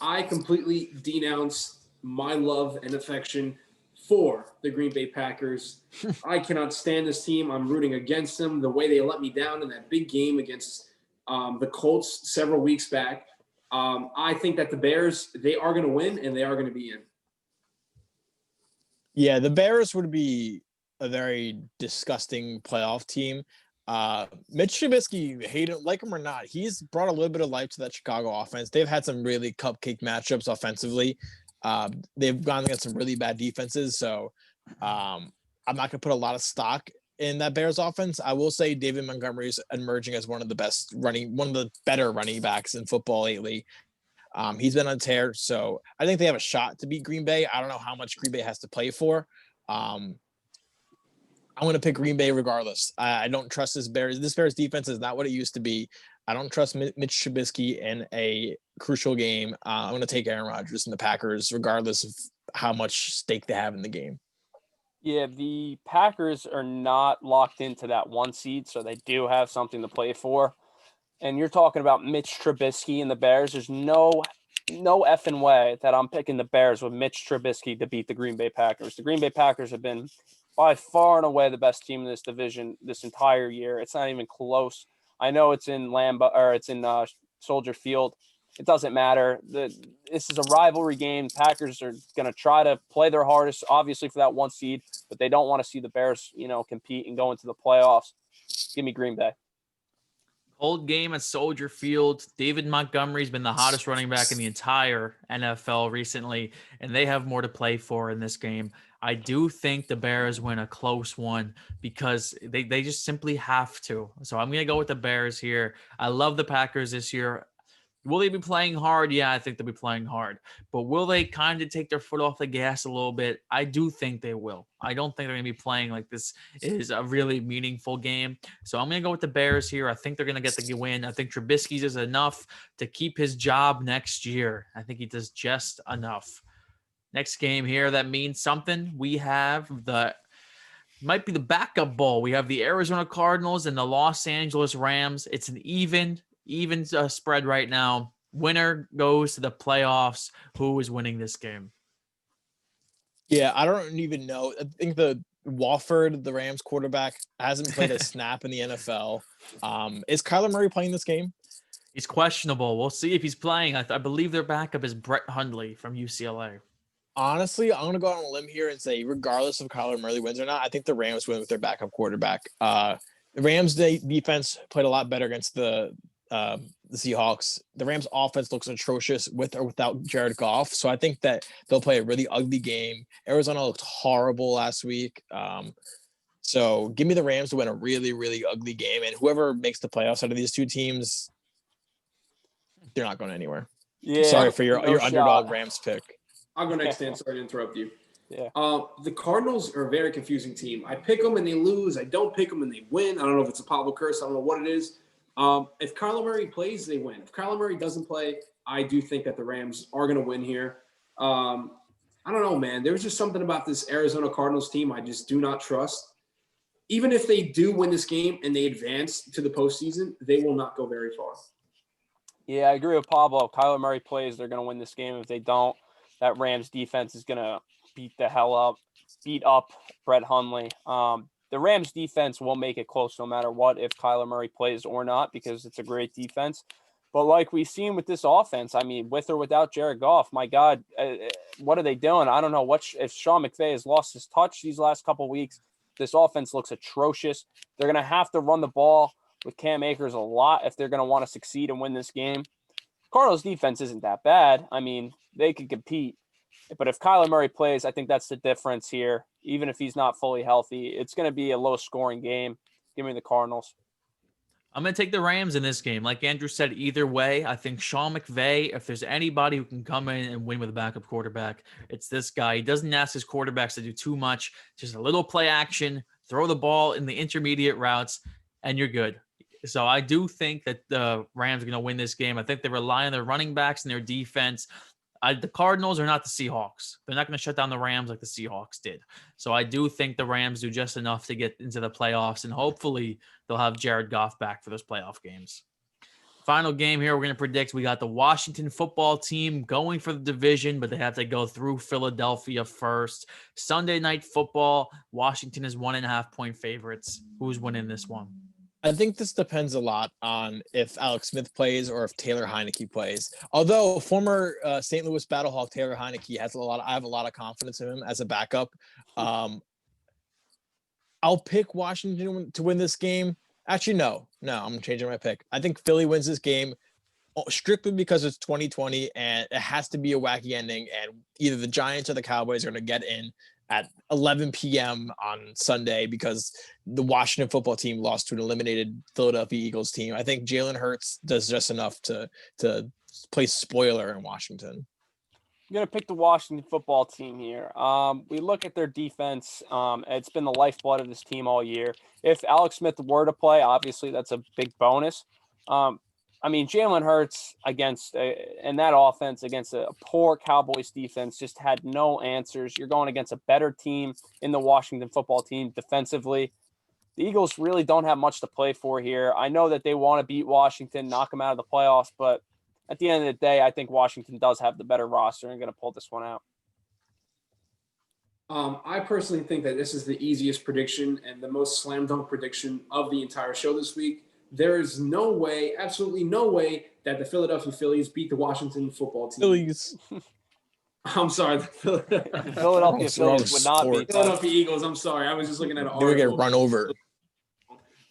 I completely denounce my love and affection for the Green Bay Packers. I cannot stand this team. I'm rooting against them. The way they let me down in that big game against the Colts several weeks back. I think that the Bears, they are going to win and they are going to be in. Yeah, the Bears would be a very disgusting playoff team. Mitch Trubisky, hate him, like him or not, he's brought a little bit of life to that Chicago offense. They've had some really cupcake matchups offensively. They've gone against some really bad defenses. So I'm not going to put a lot of stock in that Bears offense. I will say David Montgomery is emerging as one of the better running backs in football lately. He's been on tear, so I think they have a shot to beat Green Bay. I don't know how much Green Bay has to play for. I'm going to pick Green Bay regardless. I don't trust this Bears. This Bears defense is not what it used to be. I don't trust Mitch Trubisky in a crucial game. I'm going to take Aaron Rodgers and the Packers regardless of how much stake they have in the game. Yeah, the Packers are not locked into that 1 seed, so they do have something to play for. And you're talking about Mitch Trubisky and the Bears. There's no effing way that I'm picking the Bears with Mitch Trubisky to beat the Green Bay Packers. The Green Bay Packers have been by far and away the best team in this division this entire year. It's not even close. I know it's in Soldier Field. It doesn't matter. This is a rivalry game. Packers are going to try to play their hardest, obviously, for that 1 seed, but they don't want to see the Bears, compete and go into the playoffs. Give me Green Bay. Cold game at Soldier Field. David Montgomery's been the hottest running back in the entire NFL recently, and they have more to play for in this game. I do think the Bears win a close one because they just simply have to. So I'm going to go with the Bears here. I love the Packers this year. Will they be playing hard? Yeah, I think they'll be playing hard. But will they kind of take their foot off the gas a little bit? I do think they will. I don't think they're going to be playing like this is a really meaningful game. So I'm going to go with the Bears here. I think they're going to get the win. I think Trubisky's is enough to keep his job next year. I think he does just enough. Next game here that means something. We have might be the backup bowl. We have the Arizona Cardinals and the Los Angeles Rams. It's an even spread right now. Winner goes to the playoffs. Who is winning this game? Yeah, I don't even know. I think the Wofford, the Rams quarterback, hasn't played a snap in the NFL. Is Kyler Murray playing this game? He's questionable. We'll see if he's playing. I believe their backup is Brett Hundley from UCLA. Honestly, I'm going to go out on a limb here and say, regardless of Kyler Murray wins or not, I think the Rams win with their backup quarterback. The Rams defense played a lot better against the Seahawks. The Rams offense looks atrocious with or without Jared Goff. So I think that they'll play a really ugly game. Arizona looked horrible last week. So give me the Rams to win a really, really ugly game. And whoever makes the playoffs out of these two teams, they're not going anywhere. Yeah. Sorry for your underdog Rams pick. I'll go next, Dan. Sorry to interrupt you. Yeah. The Cardinals are a very confusing team. I pick them and they lose. I don't pick them and they win. I don't know if it's a Pablo curse. I don't know what it is. If Kyler Murray plays, they win. If Kyler Murray doesn't play, I do think that the Rams are going to win here. I don't know, man. There's just something about this Arizona Cardinals team I just do not trust. Even if they do win this game and they advance to the postseason, they will not go very far. Yeah, I agree with Pablo. If Kyler Murray plays, they're going to win this game. If they don't, that Rams defense is going to beat up Brett Hundley. The Rams defense will make it close no matter what, if Kyler Murray plays or not, because it's a great defense. But like we've seen with this offense, I mean, with or without Jared Goff, my God, what are they doing? I don't know if Sean McVay has lost his touch these last couple of weeks. This offense looks atrocious. They're going to have to run the ball with Cam Akers a lot if they're going to want to succeed and win this game. Cardinals defense isn't that bad. I mean, they could compete. But if Kyler Murray plays, I think that's the difference here. Even if he's not fully healthy, it's going to be a low-scoring game. Give me the Cardinals. I'm going to take the Rams in this game. Like Andrew said, either way, I think Sean McVay, if there's anybody who can come in and win with a backup quarterback, it's this guy. He doesn't ask his quarterbacks to do too much. Just a little play action, throw the ball in the intermediate routes, and you're good. So I do think that the Rams are going to win this game. I think they rely on their running backs and their defense. The Cardinals are not the Seahawks. They're not going to shut down the Rams like the Seahawks did. So I do think the Rams do just enough to get into the playoffs, and hopefully they'll have Jared Goff back for those playoff games. Final game here, we're going to predict. We got the Washington football team going for the division, but they have to go through Philadelphia first. Sunday night football, Washington is 1.5-point favorites. Who's winning this one? I think this depends a lot on if Alex Smith plays or if Taylor Heineke plays. Although former St. Louis Battlehawk Taylor Heineke I have a lot of confidence in him as a backup. I'll pick Washington to win this game. Actually, no, I'm changing my pick. I think Philly wins this game strictly because it's 2020 and it has to be a wacky ending. And either the Giants or the Cowboys are going to get in at 11 p.m. on Sunday because the Washington football team lost to an eliminated Philadelphia Eagles team. I think Jalen Hurts does just enough to play spoiler in Washington. I'm going to pick the Washington football team here. We look at their defense. It's been the lifeblood of this team all year. If Alex Smith were to play, obviously that's a big bonus. I mean, Jalen Hurts and that offense against a poor Cowboys defense just had no answers. You're going against a better team in the Washington football team defensively. The Eagles really don't have much to play for here. I know that they want to beat Washington, knock them out of the playoffs, but at the end of the day, I think Washington does have the better roster and going to pull this one out. I personally think that this is the easiest prediction and the most slam dunk prediction of the entire show this week. There is no way, absolutely no way, that the Philadelphia Phillies beat the Washington football team. Phillies. I'm sorry. The Philadelphia Phillies would not beat Philadelphia Eagles. I'm sorry. I was just looking at an article. They would get run over.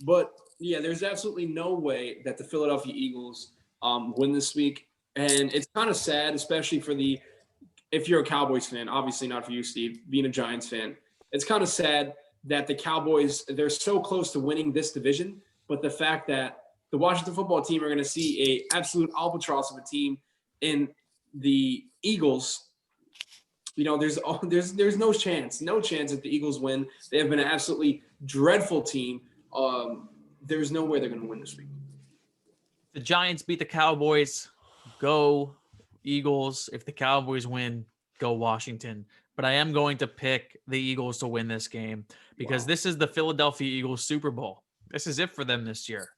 But, yeah, there's absolutely no way that the Philadelphia Eagles win this week. And it's kind of sad, especially if you're a Cowboys fan, obviously not for you, Steve, being a Giants fan. It's kind of sad that the Cowboys, they're so close to winning this division. But the fact that the Washington football team are going to see a absolute albatross of a team in the Eagles, there's no chance that the Eagles win. They have been an absolutely dreadful team. There's no way they're going to win this week. The Giants beat the Cowboys. Go Eagles. If the Cowboys win, go Washington. But I am going to pick the Eagles to win this game because This is the Philadelphia Eagles Super Bowl. This is it for them this year.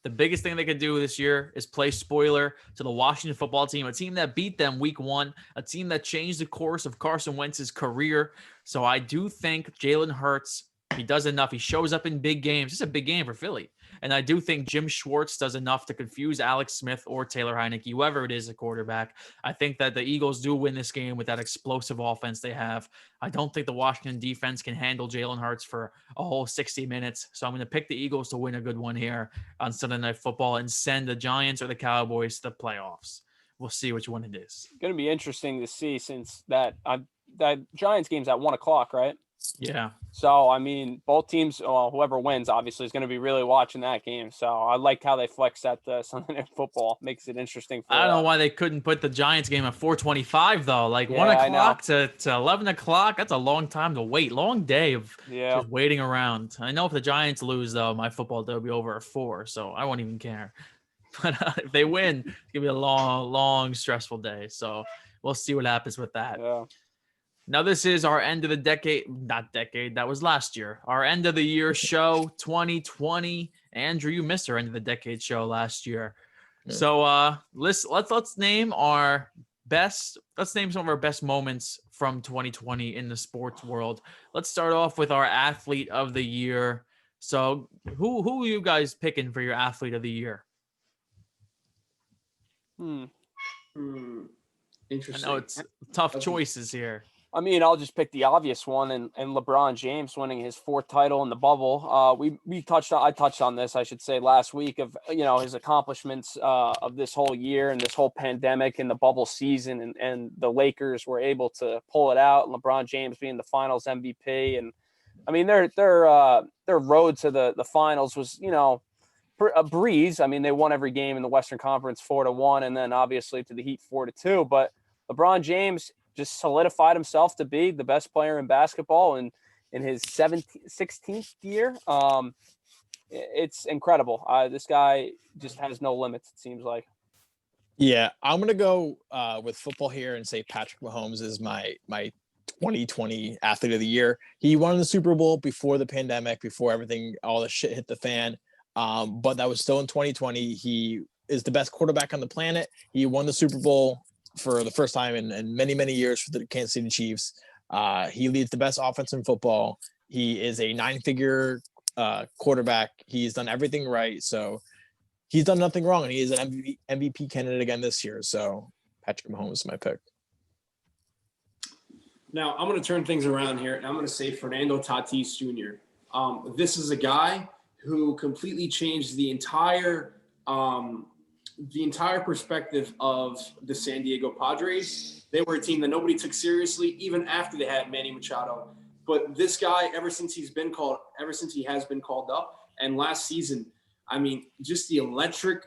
The biggest thing they could do this year is play spoiler to the Washington football team, a team that beat them week 1, a team that changed the course of Carson Wentz's career. So I do think Jalen Hurts, he does enough. He shows up in big games. It's a big game for Philly. And I do think Jim Schwartz does enough to confuse Alex Smith or Taylor Heineke, whoever it is, a quarterback. I think that the Eagles do win this game with that explosive offense they have. I don't think the Washington defense can handle Jalen Hurts for a whole 60 minutes. So I'm going to pick the Eagles to win a good one here on Sunday Night Football and send the Giants or the Cowboys to the playoffs. We'll see which one it is. It's going to be interesting to see since that Giants game's at 1:00, right? Yeah. So, I mean, both teams, well, whoever wins, obviously, is going to be really watching that game. So, I like how they flex that Sunday Night Football. Makes it interesting for. I don't know why they couldn't put the Giants game at 4:25 though. Like Yeah, 1 I know. o'clock to 11 o'clock. That's a long time to wait. Long day of Yeah. just waiting around. I know if the Giants lose though, my football day will be over at 4, so I won't even care. But if they win, it's gonna be a long, stressful day. So we'll see what happens with that. Yeah. Now, this is our end of the decade, not decade, that was last year. Our end of the year show 2020. Andrew, you missed our end of the decade show last year. Yeah. So let's name our best, let's name some of our best moments from 2020 in the sports world. Let's start off with our athlete of the year. So who are you guys picking for your athlete of the year? Interesting. I know it's tough choices here. I mean, I'll just pick the obvious one, and LeBron James winning his 4th title in the bubble. I touched on this, I should say, last week of his accomplishments of this whole year and this whole pandemic and the bubble season, and the Lakers were able to pull it out. And LeBron James being the Finals MVP, and I mean their road to the Finals was a breeze. I mean, they won every game in the Western Conference 4-1, and then obviously to the Heat 4-2. But LeBron James just solidified himself to be the best player in basketball in his 16th year. It's incredible. This guy just has no limits, it seems like. Yeah, I'm going to go with football here and say Patrick Mahomes is my 2020 athlete of the year. He won the Super Bowl before the pandemic, before everything, all the shit hit the fan. But that was still in 2020. He is the best quarterback on the planet. He won the Super Bowl for the first time in many, many years for the Kansas City Chiefs. He leads the best offense in football. He is a 9-figure quarterback. He's done everything right. So he's done nothing wrong. And he is an MVP candidate again this year. So Patrick Mahomes is my pick. Now, I'm going to turn things around here, and I'm going to say Fernando Tatis Jr. This is a guy who completely changed the entire perspective of the San Diego Padres. They were a team that nobody took seriously, even after they had Manny Machado. But this guy, ever since he has been called up, and last season, I mean, just the electric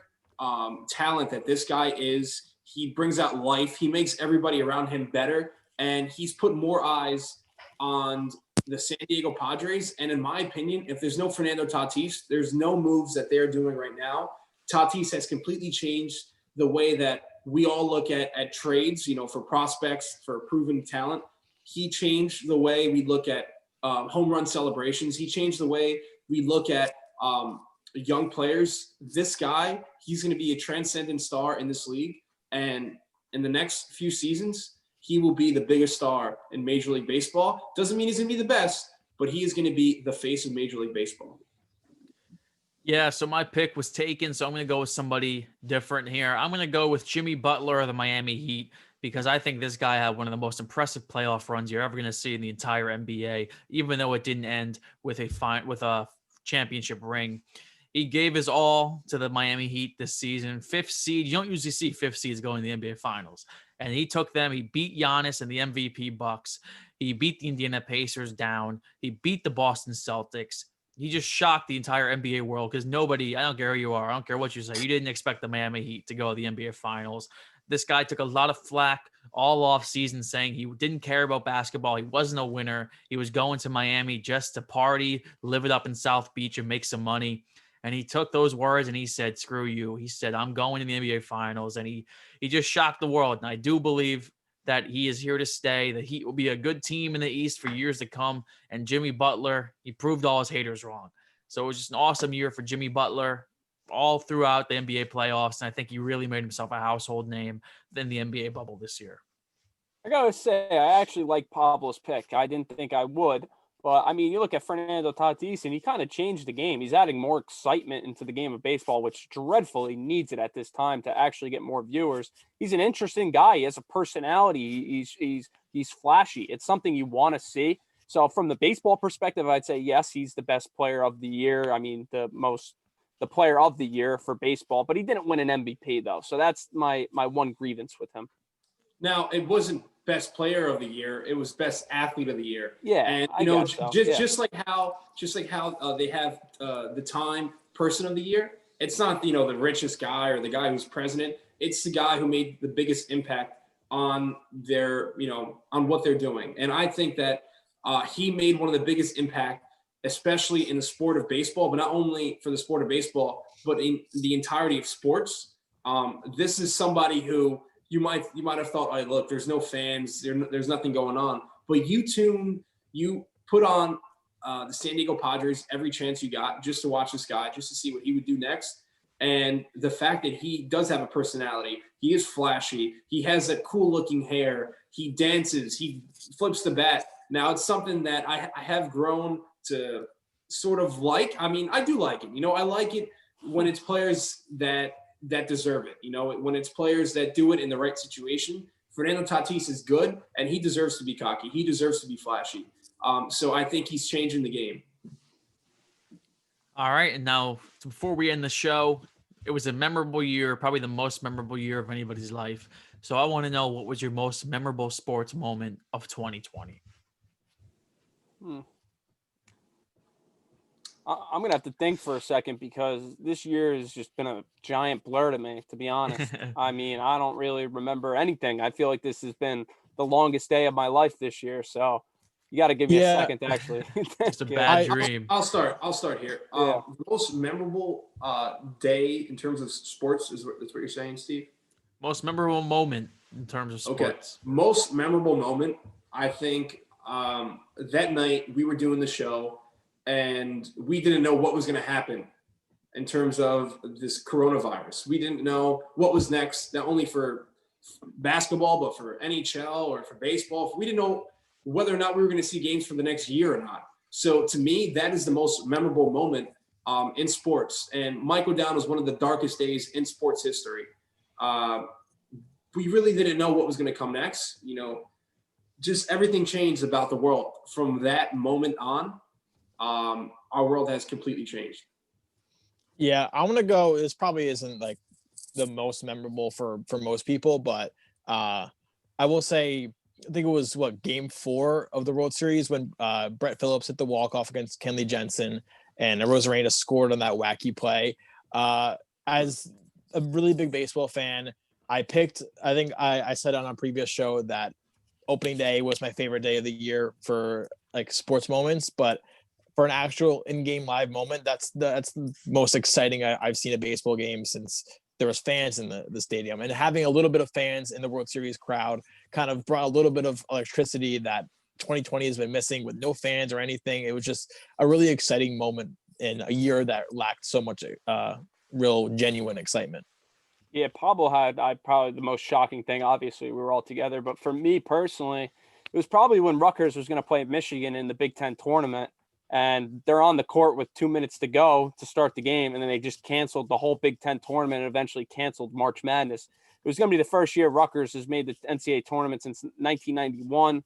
talent that this guy is. He brings out life. He makes everybody around him better, and he's put more eyes on the San Diego Padres. And in my opinion, if there's no Fernando Tatis, there's no moves that they're doing right now. Tatis has completely changed the way that we all look at trades, for prospects, for proven talent. He changed the way we look at home run celebrations. He changed the way we look at young players. This guy, he's going to be a transcendent star in this league. And in the next few seasons, he will be the biggest star in Major League Baseball. Doesn't mean he's going to be the best, but he is going to be the face of Major League Baseball. Yeah, so my pick was taken, so I'm going to go with somebody different here. I'm going to go with Jimmy Butler of the Miami Heat because I think this guy had one of the most impressive playoff runs you're ever going to see in the entire NBA, even though it didn't end with a championship ring. He gave his all to the Miami Heat this season. 5th seed. You don't usually see 5th seeds going to the NBA Finals. And he took them. He beat Giannis and the MVP Bucks. He beat the Indiana Pacers down. He beat the Boston Celtics. He just shocked the entire NBA world because nobody, I don't care who you are, I don't care what you say, you didn't expect the Miami Heat to go to the NBA Finals. This guy took a lot of flack all off season saying he didn't care about basketball. He wasn't a winner. He was going to Miami just to party, live it up in South Beach and make some money. And he took those words and he said, screw you. He said, I'm going to the NBA Finals. And he just shocked the world. And I do believe that he is here to stay. The Heat will be a good team in the East for years to come. And Jimmy Butler, he proved all his haters wrong. So it was just an awesome year for Jimmy Butler all throughout the NBA playoffs. And I think he really made himself a household name in the NBA bubble this year. I got to say, I actually like Pablo's pick. I didn't think I would. But, I mean, you look at Fernando Tatis, and he kind of changed the game. He's adding more excitement into the game of baseball, which dreadfully needs it at this time to actually get more viewers. He's an interesting guy. He has a personality. He's flashy. It's something you want to see. So, from the baseball perspective, I'd say, yes, he's the best player of the year. I mean, the player of the year for baseball. But he didn't win an MVP, though. So, that's my one grievance with him. Now, it wasn't best player of the year. It was best athlete of the year. Yeah, And I guess so. just like how they have the Time Person of the Year. It's not the richest guy or the guy who's president. It's the guy who made the biggest impact on their on what they're doing. And I think that he made one of the biggest impact, especially in the sport of baseball, but not only for the sport of baseball, but in the entirety of sports. This is somebody who you might have thought, oh, look, there's no fans, there's nothing going on, but you put on the San Diego Padres every chance you got just to watch this guy, just to see what he would do next. And the fact that he does have a personality, he is flashy, he has that cool looking hair, he dances, he flips the bat. Now it's something that I have grown to sort of like. I mean, I do like it. I like it when it's players that deserve it. When it's players that do it in the right situation. Fernando Tatis is good, and he deserves to be cocky. He deserves to be flashy. So I think he's changing the game. All right, and now before we end the show, it was a memorable year, probably the most memorable year of anybody's life. So I want to know, what was your most memorable sports moment of 2020? I'm going to have to think for a second, because this year has just been a giant blur to me, to be honest. I mean, I don't really remember anything. I feel like this has been the longest day of my life this year. So you got to give me a second to actually. It's a bad dream. I'll start here. Yeah. Most memorable day in terms of sports that's what you're saying, Steve? Most memorable moment in terms of sports. Okay. Most memorable moment, I think that night we were doing the show and we didn't know what was going to happen in terms of this coronavirus. We didn't know what was next, not only for basketball, but for NHL or for baseball. We didn't know whether or not we were going to see games for the next year or not. So to me, that is the most memorable moment in sports. And Mike O'Dowd was one of the darkest days in sports history. We really didn't know what was going to come next. Just everything changed about the world from that moment on. Our world has completely changed. Yeah, I'm gonna go. This probably isn't like the most memorable for most people, but I will say, I think it was game 4 of the World Series when Brett Phillips hit the walk-off against Kenley Jensen and Rosarena scored on that wacky play. As a really big baseball fan, I think I said on a previous show that opening day was my favorite day of the year for like sports moments, but for an actual in-game live moment, that's the most exciting I've seen a baseball game since there was fans in the stadium. And having a little bit of fans in the World Series crowd kind of brought a little bit of electricity that 2020 has been missing with no fans or anything. It was just a really exciting moment in a year that lacked so much real genuine excitement. Yeah, Pablo had probably the most shocking thing. Obviously, we were all together. But for me personally, it was probably when Rutgers was going to play Michigan in the Big Ten tournament. And they're on the court with 2 minutes to go to start the game. And then they just canceled the whole Big Ten tournament and eventually canceled March Madness. It was going to be the first year Rutgers has made the NCAA tournament since 1991. It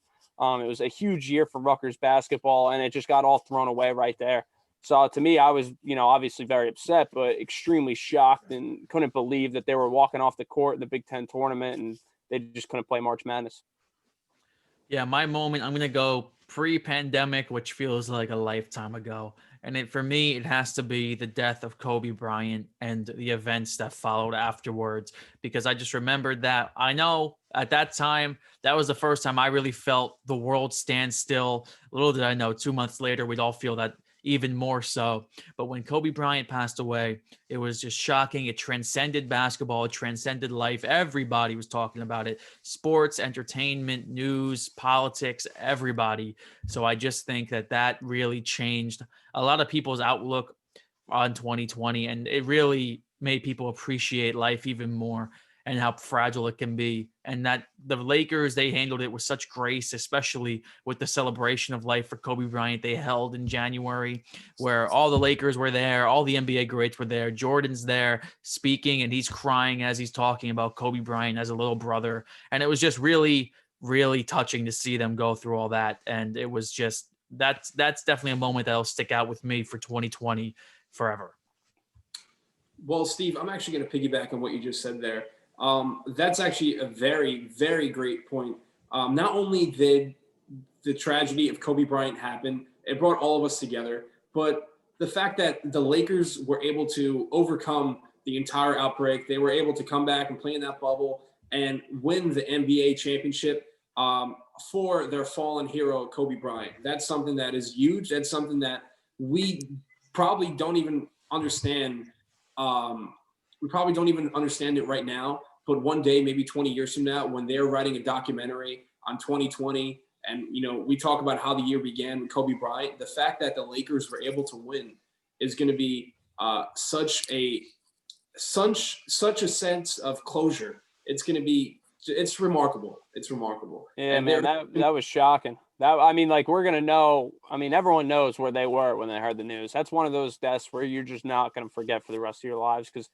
was a huge year for Rutgers basketball, and it just got all thrown away right there. So to me, I was, obviously very upset, but extremely shocked and couldn't believe that they were walking off the court in the Big Ten tournament and they just couldn't play March Madness. Yeah, my moment, I'm going to go pre-pandemic, which feels like a lifetime ago. And for me, it has to be the death of Kobe Bryant and the events that followed afterwards, because I just remembered that. I know at that time, that was the first time I really felt the world stand still. Little did I know, 2 months later, we'd all feel that even more so. But when Kobe Bryant passed away, it was just shocking. It transcended basketball. It transcended life. Everybody was talking about it. Sports, entertainment, news, politics, everybody. So I just think that really changed a lot of people's outlook on 2020. And it really made people appreciate life even more and how fragile it can be. And that the Lakers, they handled it with such grace, especially with the celebration of life for Kobe Bryant they held in January, where all the Lakers were there, all the NBA greats were there. Jordan's there speaking, and he's crying as he's talking about Kobe Bryant as a little brother. And it was just really, really touching to see them go through all that. And it was just, that's definitely a moment that'll stick out with me for 2020 forever. Well, Steve, I'm actually going to piggyback on what you just said there. That's actually a very, very great point. Not only did the tragedy of Kobe Bryant happen, it brought all of us together, but the fact that the Lakers were able to overcome the entire outbreak, they were able to come back and play in that bubble and win the NBA championship for their fallen hero, Kobe Bryant. That's something that is huge. That's something that we probably don't even understand. We probably don't even understand it right now, but one day, maybe 20 years from now, when they're writing a documentary on 2020, and we talk about how the year began with Kobe Bryant, the fact that the Lakers were able to win is going to be such a sense of closure. It's remarkable. It's remarkable. Yeah, and man, that was shocking. We're gonna know. I mean, everyone knows where they were when they heard the news. That's one of those deaths where you're just not gonna forget for the rest of your lives, because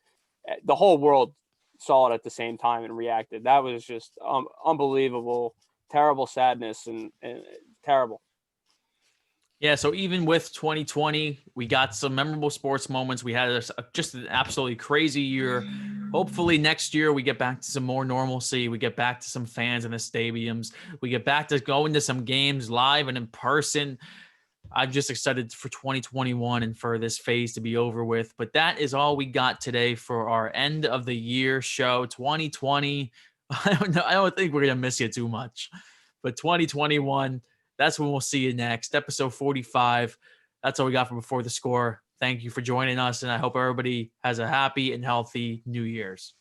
the whole world saw it at the same time and reacted. That was just unbelievable, terrible sadness and terrible. Yeah, so even with 2020, we got some memorable sports moments. We had just an absolutely crazy year. Hopefully next year we get back to some more normalcy. We get back to some fans in the stadiums. We get back to going to some games live and in person. I'm just excited for 2021 and for this phase to be over with. But that is all we got today for our end of the year show, 2020. I don't think we're going to miss you too much. But 2021, that's when we'll see you next. Episode 45. That's all we got for Before the Score. Thank you for joining us, and I hope everybody has a happy and healthy New Year's.